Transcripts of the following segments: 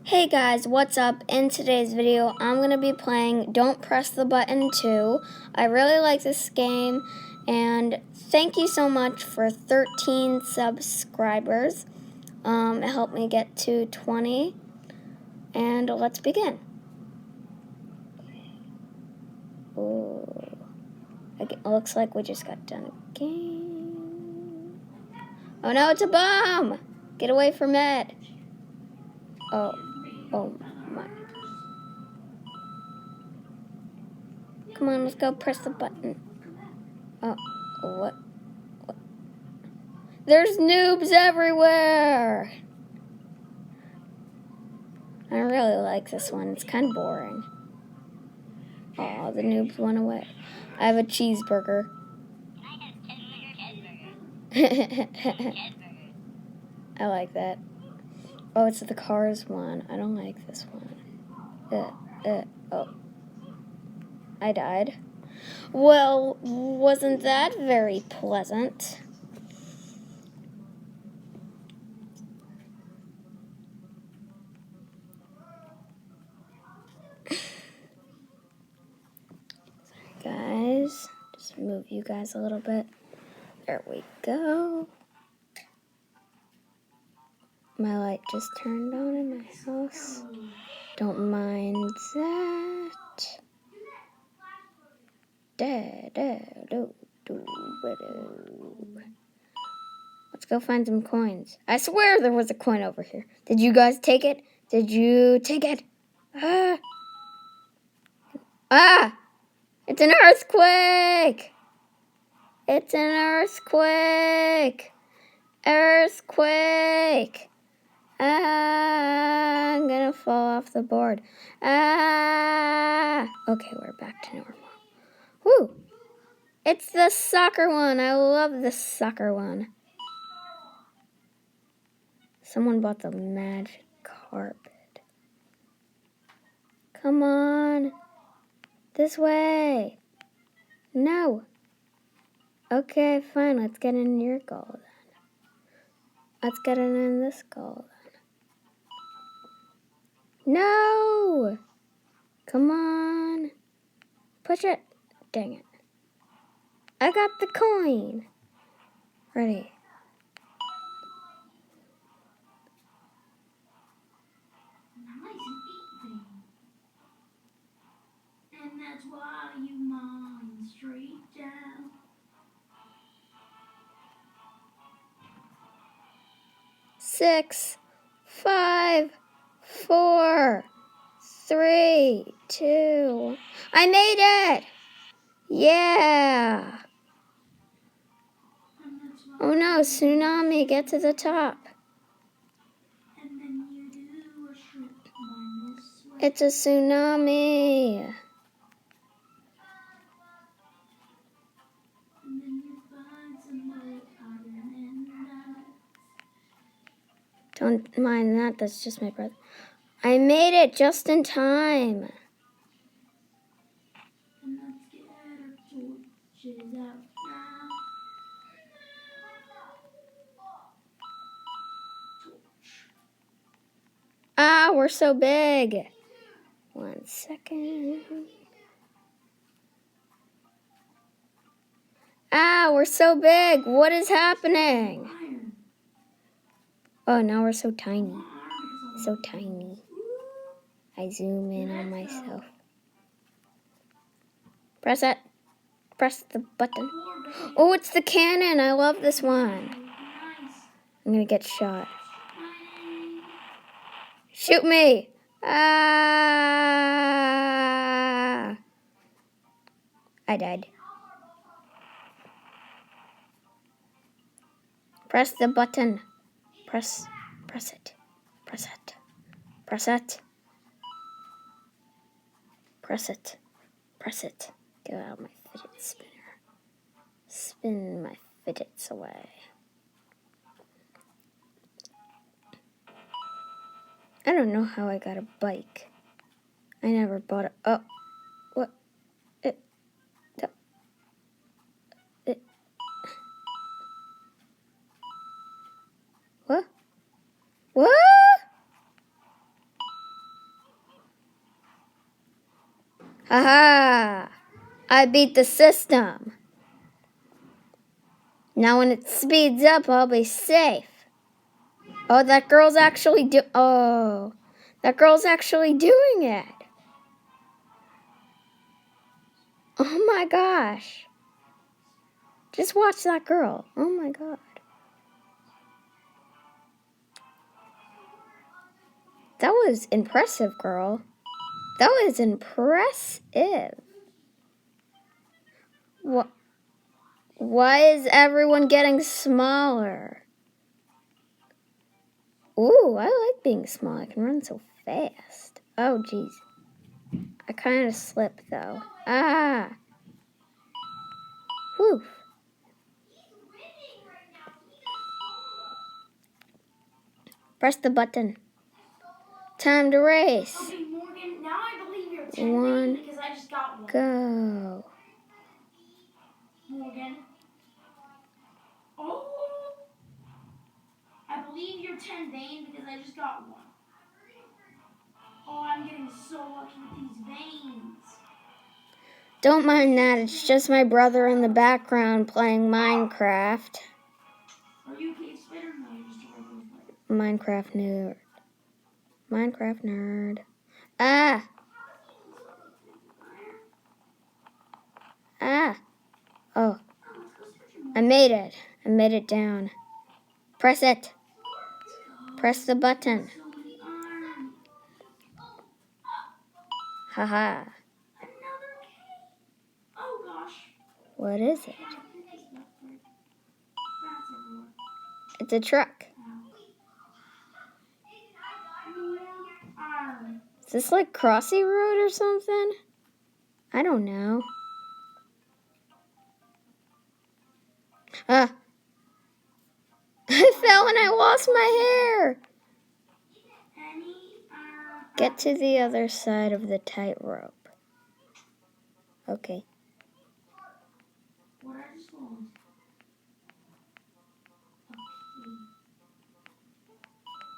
Hey guys, what's up? In today's video, I'm going to be playing Don't Press the Button 2. I really like this game, and thank you so much for 13 subscribers. It helped me get to 20, and let's begin. Ooh. It looks like we just got done a game. Oh no, it's a bomb! Get away from it! Oh my. Come on, let's go press the button. Oh, what? There's noobs everywhere! I don't really like this one. It's kind of boring. Oh, the noobs went away. I have a cheeseburger. I like that. Oh, it's the Cars one. I don't like this one. Oh. I died. Well, wasn't that very pleasant? Guys, just move you guys a little bit. There we go. My light just turned on in my house. Don't mind that. Let's go find some coins. I swear there was a coin over here. Did you guys take it? Did you take it? Ah! It's an earthquake! It's an earthquake! Earthquake! Ah, I'm gonna fall off the board. Ah! Okay, we're back to normal. Woo! It's the soccer one. I love the soccer one. Someone bought the magic carpet. Come on. This way. No. Okay, fine. Let's get in your goal then. Let's get it in this goal then. No! Come on. Push it. Dang it. I got the coin. Ready. And that's why you mine straight down. 6, 5, 4, 3, 2. I made it! Yeah! Oh no, tsunami, get to the top. And then you do a shrimp mine this way. It's a tsunami. And then you find some more iron and diamonds. Don't mind that, that's just my brother. I made it just in time. And let's get our torches out now. Torch. Ah, we're so big. 1 second. Ah, we're so big. What is happening? Iron. Oh, now we're so tiny. Iron because So tiny. I zoom in on myself. Press it. Press the button. Oh, it's the cannon. I love this one. Nice. I'm gonna get shot. Mining. Shoot me. Ah! I died. Press the button. Press it. Press it. Press it. Press it. Press it. Get out of my fidget spinner. Spin my fidgets away. I don't know how I got a bike. I never bought it. Oh, what? What? What? Haha! I beat the system. Now when it speeds up, I'll be safe. Oh, that girl's actually doing it. Oh my gosh. Just watch that girl. Oh my god. That was impressive, girl. That was impressive. Why is everyone getting smaller? Ooh, I like being small. I can run so fast. Oh, jeez. I kind of slipped, though. Ah. Whew. Press the button. Time to race. Okay, Morgan, now I believe you're 10 One. because I just got one. Go. Morgan. Oh! I believe you're 10 Vane because I just got one. Oh, I'm getting so lucky with these veins. Don't mind that. It's just my brother in the background playing Minecraft. Are you a cave spider? No, you're just a regular spider. Minecraft nerd. Minecraft nerd. Ah! Ah! Oh, I made it. I made it down. Press it. Press the button. Haha. Another cave. Oh gosh. What is it? Rats everywhere. It's a truck. Iron. Is this like Crossy Road or something? I don't know. Ah. I fell and I lost my hair. Get to the other side of the tightrope. Okay. What I just lost.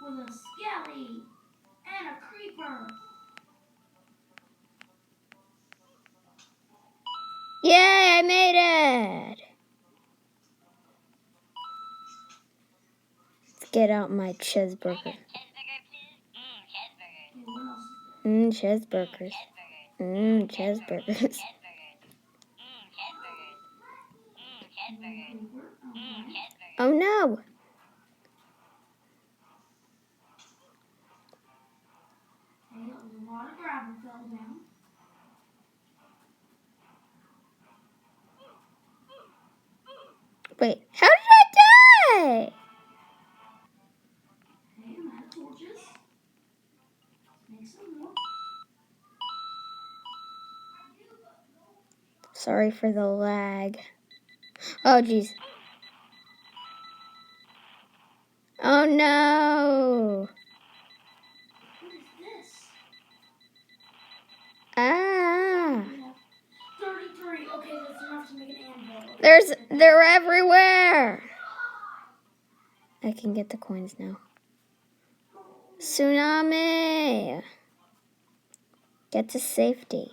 With a skelly and a creeper. Yay, I made it! Let's get out my cheeseburger. Cheeseburgers. Cheeseburgers. Oh no! A lot of gravel fell down. Wait, how did I die? Hey, I'm out of torches. Make some more. Sorry for the lag. Oh jeez. Oh no! What is this? Ah! 33. Okay, that's enough to make an anvil. They're everywhere! I can get the coins now. Tsunami! Get to safety.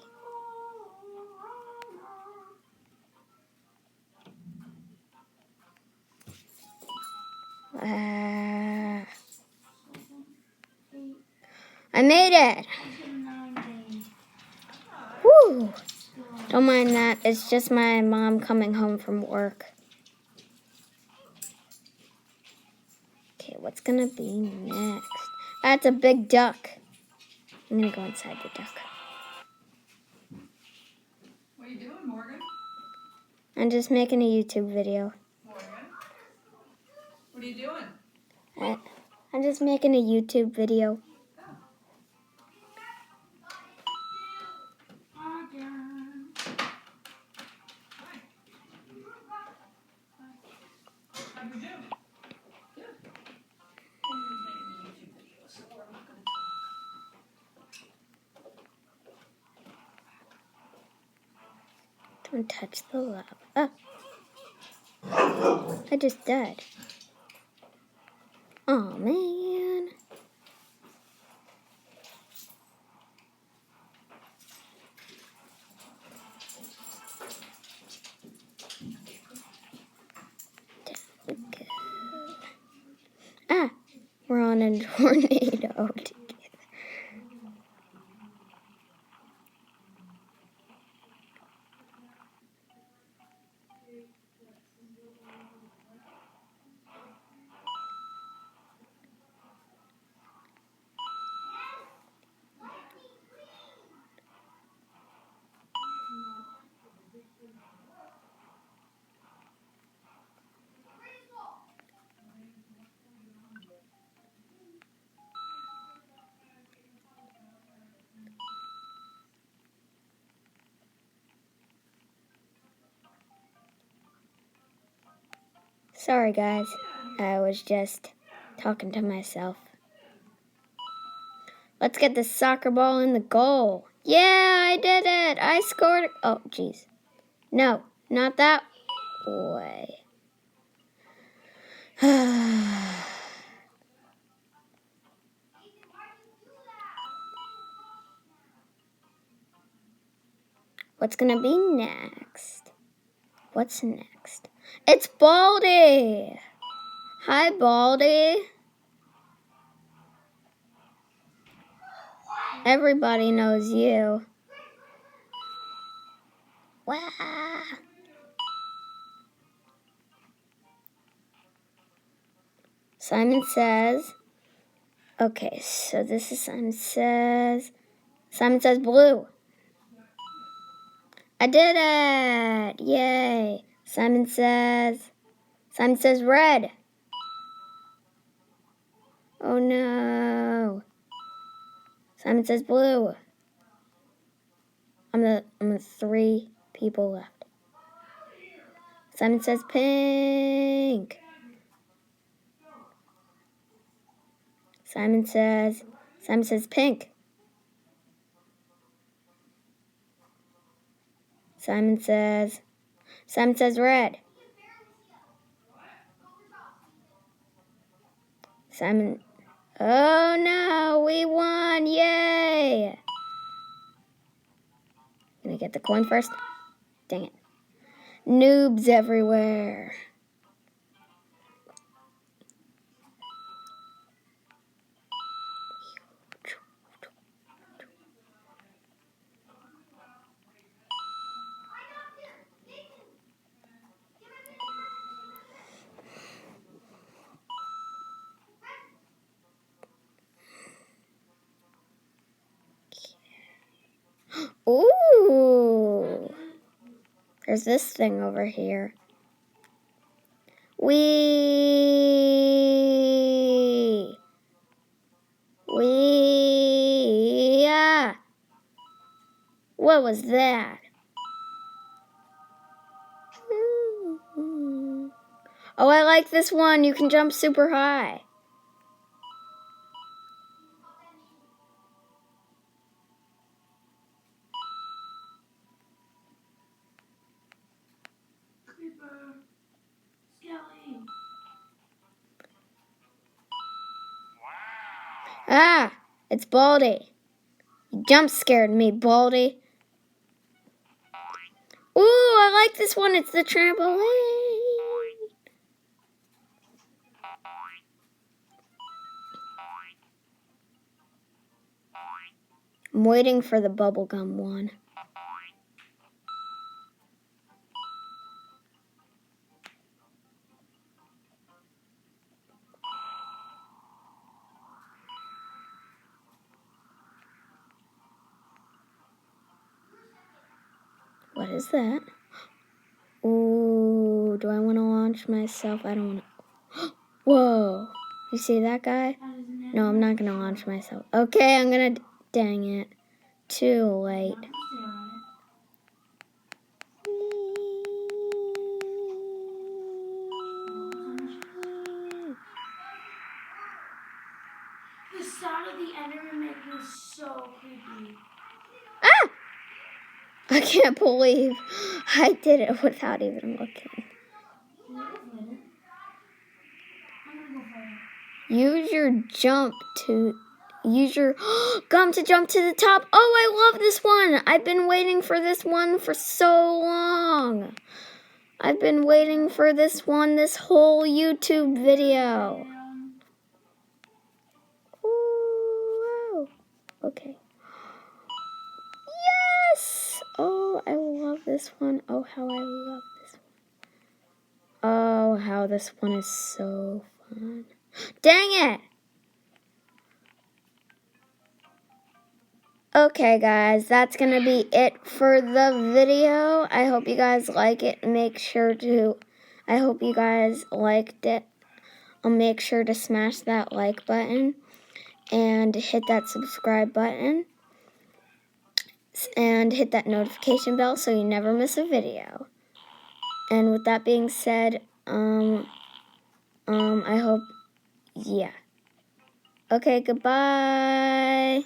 Ah. I made it! Woo! Don't mind that. It's just my mom coming home from work. Okay, what's gonna be next? That's a big duck. I'm gonna go inside the duck. What are you doing, Morgan? I'm just making a YouTube video. Morgan? What are you doing? I'm just making a YouTube video. How do you do? Good. Morgan's making a YouTube video, so we're not going to talk. Don't touch the lava. Oh. I just died. Oh man. We're on a tornado. Sorry, guys. I was just talking to myself. Let's get the soccer ball in the goal. Yeah, I did it. I scored. Oh, jeez. No, not that way. What's gonna be next? What's next? It's Baldy! Hi, Baldy. Everybody knows you. Wow. Simon Says. Okay, so this is Simon Says. Simon Says blue. I did it! Yay! Simon Says red. Oh no. Simon Says blue. I'm the 3 people left. Simon Says pink. Simon says pink. Simon says red. Simon, oh no, we won, yay! Can I get the coin first? Dang it. Noobs everywhere. Ooh. There's this thing over here. Yeah. What was that? Oh, I like this one. You can jump super high. Creeper. Skelly. Ah, it's Baldy. You jump scared me, Baldy. Ooh, I like this one. It's the trampoline. I'm waiting for the bubblegum one. What is that? Ooh, do I want to launch myself? I don't want to. Whoa. You see that guy? No, I'm not going to launch myself. Okay, I'm going to. Dang it. Too late. The sound of the Enderman makes me so creepy. Ah! I can't believe I did it without even looking. Use your jump to gum to jump to the top. Oh, I love this one. I've been waiting for this one for so long. I've been waiting for this one this whole YouTube video. Okay. Yes! Oh, I love this one. Oh, how I love this one. Oh, how this one is so fun. Dang it! Okay, guys, that's going to be it for the video. I hope you guys like it. I hope you guys liked it. I'll make sure to smash that like button and hit that subscribe button and hit that notification bell so you never miss a video. And with that being said, I hope, yeah. Okay, goodbye.